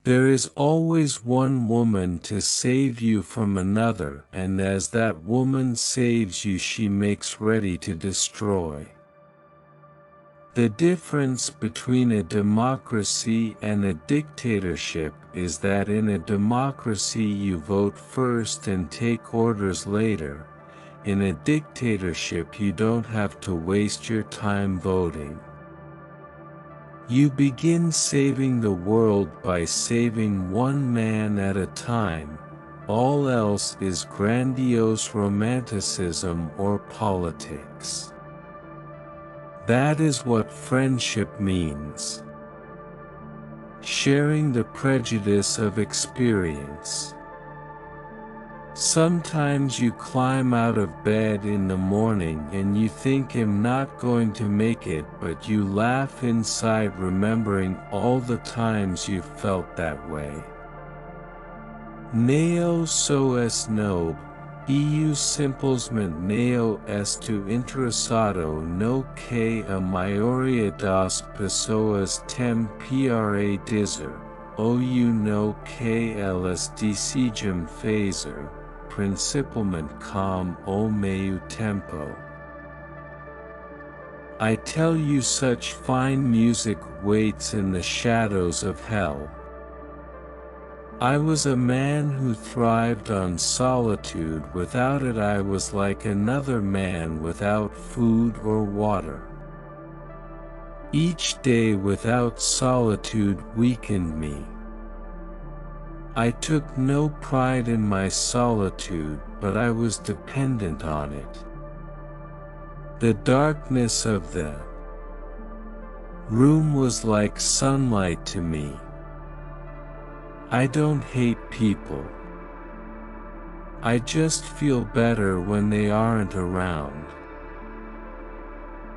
There is always one woman to save you from another, and as that woman saves you, she makes ready to destroy. The difference between a democracy and a dictatorship is that in a democracy you vote first and take orders later. In a dictatorship you don't have to waste your time voting. You begin saving the world by saving one man at a time. All else is grandiose romanticism or politics. That is what friendship means. Sharing the prejudice of experience. Sometimes you climb out of bed in the morning and you think I'm not going to make it, but you laugh inside remembering all the times you felt that way. Neo soes nob, eu simplesmente neo estou interessado no que a maioria das pessoas tem para dizer, ou no que elas decidem fazer, principalmente com o meio tempo. I tell you, such fine music waits in the shadows of hell. I was a man who thrived on solitude. Without it I was like another man without food or water. Each day without solitude weakened me. I took no pride in my solitude, but I was dependent on it. The darkness of the room was like sunlight to me. I don't hate people. I just feel better when they aren't around.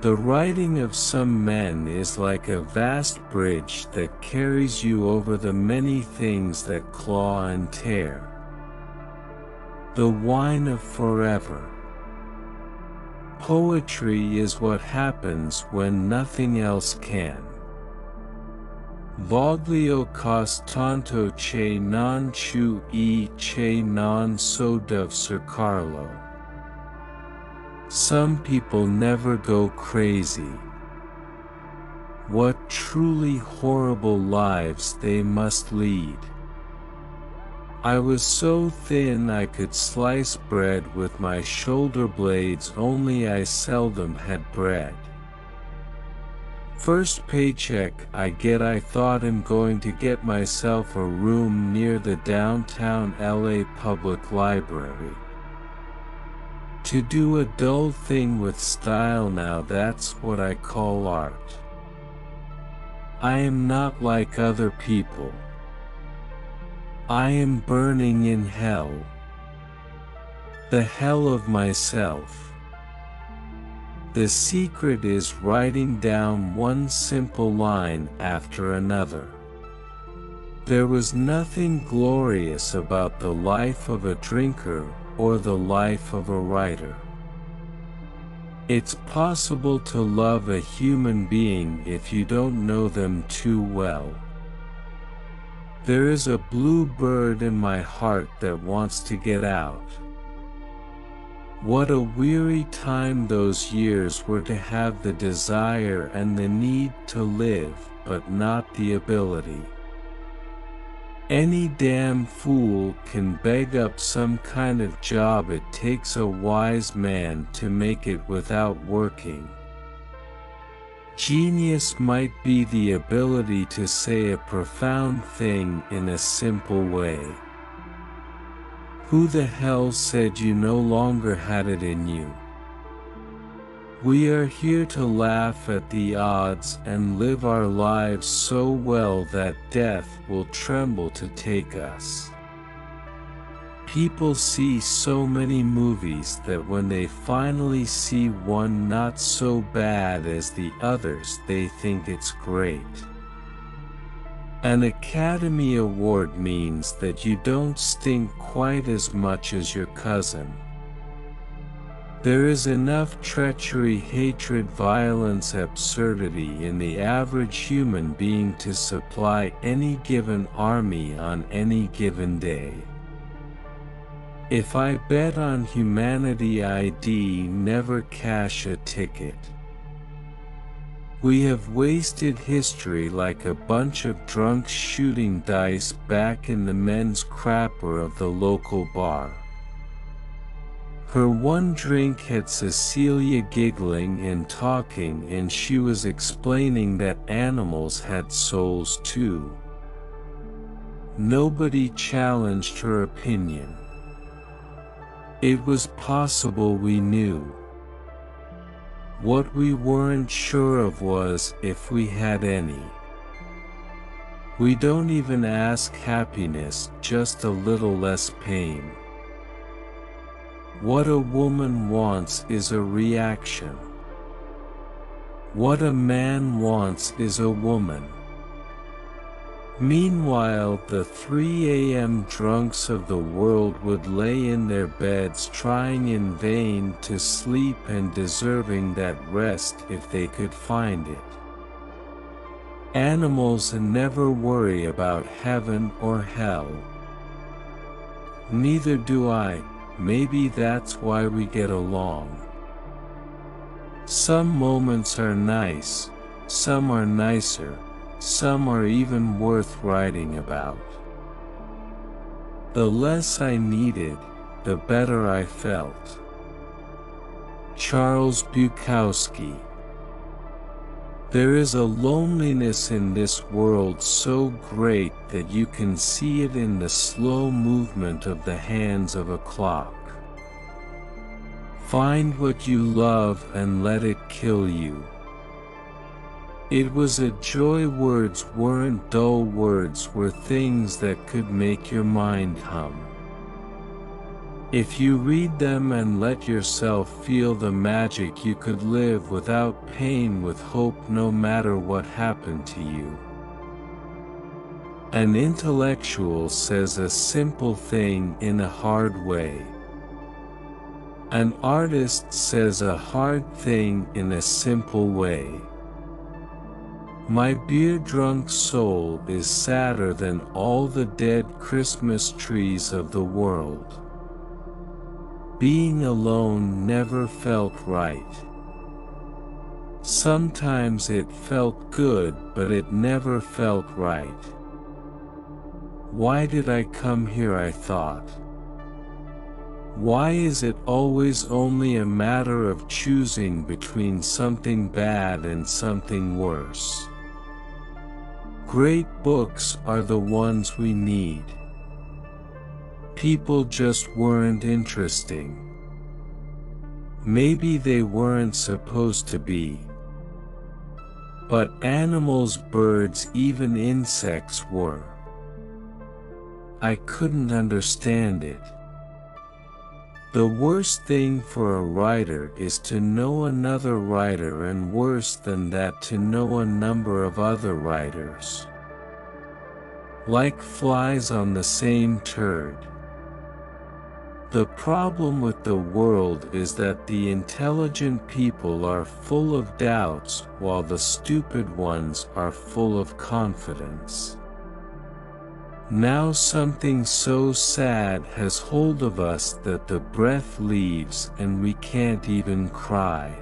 The writing of some men is like a vast bridge that carries you over the many things that claw and tear. The wine of forever. Poetry is what happens when nothing else can. Voglio tanto che non chu e che non so dove cercarlo. Some people never go crazy. What truly horrible lives they must lead. I was so thin I could slice bread with my shoulder blades, only I seldom had bread. First paycheck I get, I thought I'm going to get myself a room near the downtown LA Public Library. To do a dull thing with style, now that's what I call art. I am not like other people. I am burning in hell. The hell of myself. The secret is writing down one simple line after another. There was nothing glorious about the life of a drinker or the life of a writer. It's possible to love a human being if you don't know them too well. There is a blue bird in my heart that wants to get out. What a weary time those years were, to have the desire and the need to live, but not the ability. Any damn fool can beg up some kind of job. It takes a wise man to make it without working. Genius might be the ability to say a profound thing in a simple way. Who the hell said you no longer had it in you? We are here to laugh at the odds and live our lives so well that death will tremble to take us. People see so many movies that when they finally see one not so bad as the others, they think it's great. An Academy Award means that you don't stink quite as much as your cousin. There is enough treachery, hatred, violence, absurdity in the average human being to supply any given army on any given day. If I bet on humanity, I'd never cash a ticket. We have wasted history like a bunch of drunks shooting dice back in the men's crapper of the local bar. Her one drink had Cecilia giggling and talking, and she was explaining that animals had souls too. Nobody challenged her opinion. It was possible we knew. What we weren't sure of was if we had any. We don't even ask happiness, just a little less pain. What a woman wants is a reaction. What a man wants is a woman. Meanwhile, the 3 a.m. drunks of the world would lay in their beds trying in vain to sleep and deserving that rest if they could find it. Animals never worry about heaven or hell. Neither do I. Maybe that's why we get along. Some moments are nice, some are nicer, some are even worth writing about. The less I needed, the better I felt. Charles Bukowski. There is a loneliness in this world so great that you can see it in the slow movement of the hands of a clock. Find what you love and let it kill you. It was a joy. Words weren't dull, words were things that could make your mind hum. If you read them and let yourself feel the magic, you could live without pain, with hope, no matter what happened to you. An intellectual says a simple thing in a hard way. An artist says a hard thing in a simple way. My beer-drunk soul is sadder than all the dead Christmas trees of the world. Being alone never felt right. Sometimes it felt good, but it never felt right. Why did I come here, I thought. Why is it always only a matter of choosing between something bad and something worse? Great books are the ones we need. People just weren't interesting. Maybe they weren't supposed to be. But animals, birds, even insects were. I couldn't understand it. The worst thing for a writer is to know another writer, and worse than that, to know a number of other writers. Like flies on the same turd. The problem with the world is that the intelligent people are full of doubts, while the stupid ones are full of confidence. Now something so sad has hold of us that the breath leaves and we can't even cry.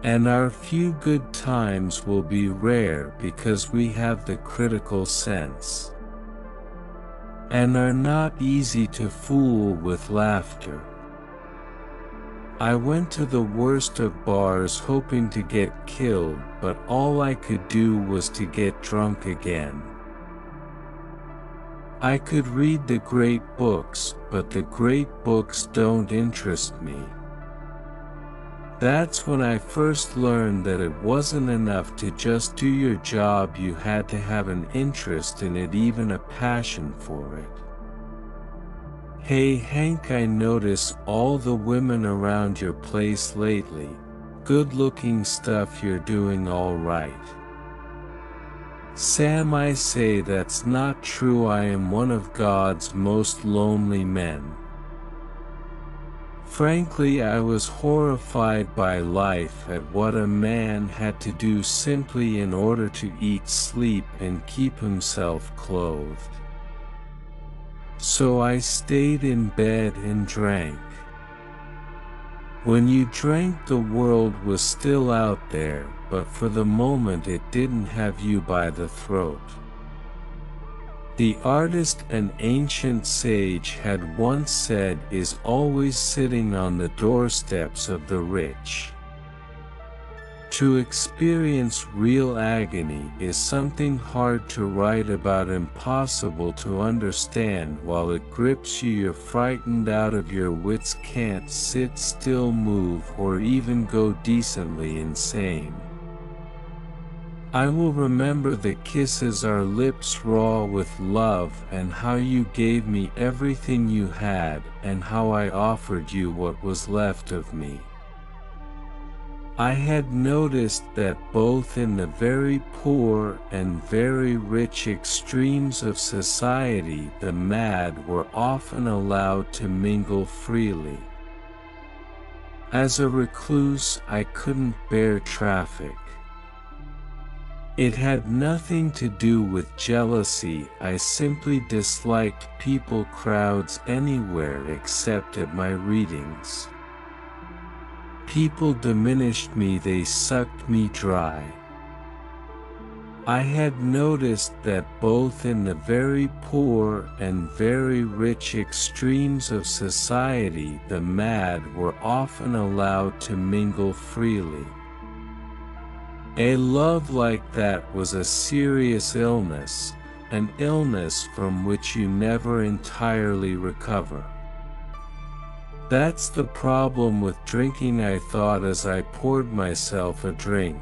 And our few good times will be rare because we have the critical sense. And are not easy to fool with laughter. I went to the worst of bars hoping to get killed, but all I could do was to get drunk again. I could read the great books, but the great books don't interest me. That's when I first learned that it wasn't enough to just do your job, you had to have an interest in it, even a passion for it. Hey Hank, I notice all the women around your place lately. Good looking stuff, you're doing all right. Sam, I say that's not true. I am one of God's most lonely men. Frankly, I was horrified by life at what a man had to do simply in order to eat, sleep, and keep himself clothed. So I stayed in bed and drank. When you drank, the world was still out there, but for the moment it didn't have you by the throat. The artist, an ancient sage, had once said, is always sitting on the doorsteps of the rich. To experience real agony is something hard to write about, impossible to understand. While it grips you, you're frightened out of your wits, can't sit still, move, or even go decently insane. I will remember the kisses, our lips raw with love, and how you gave me everything you had, and how I offered you what was left of me. I had noticed that both in the very poor and very rich extremes of society, the mad were often allowed to mingle freely. As a recluse, I couldn't bear traffic. It had nothing to do with jealousy, I simply disliked people, crowds anywhere except at my readings. People diminished me, they sucked me dry. I had noticed that both in the very poor and very rich extremes of society, the mad were often allowed to mingle freely. A love like that was a serious illness, an illness from which you never entirely recover. That's the problem with drinking, I thought as I poured myself a drink.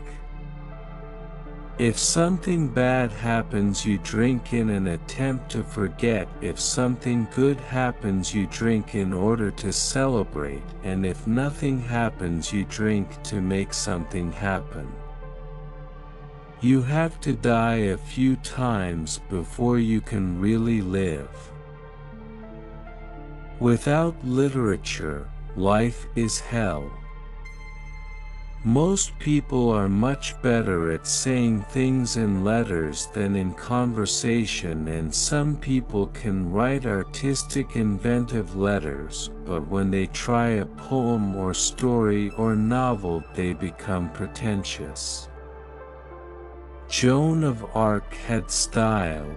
If something bad happens, you drink in an attempt to forget. If something good happens, you drink in order to celebrate. And if nothing happens, you drink to make something happen. You have to die a few times before you can really live. Without literature, life is hell. Most people are much better at saying things in letters than in conversation, and some people can write artistic, inventive letters, but when they try a poem or story or novel, they become pretentious. Joan of Arc had style.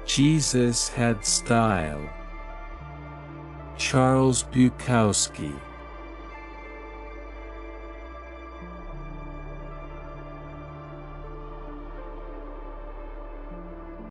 Jesus had style. Charles Bukowski.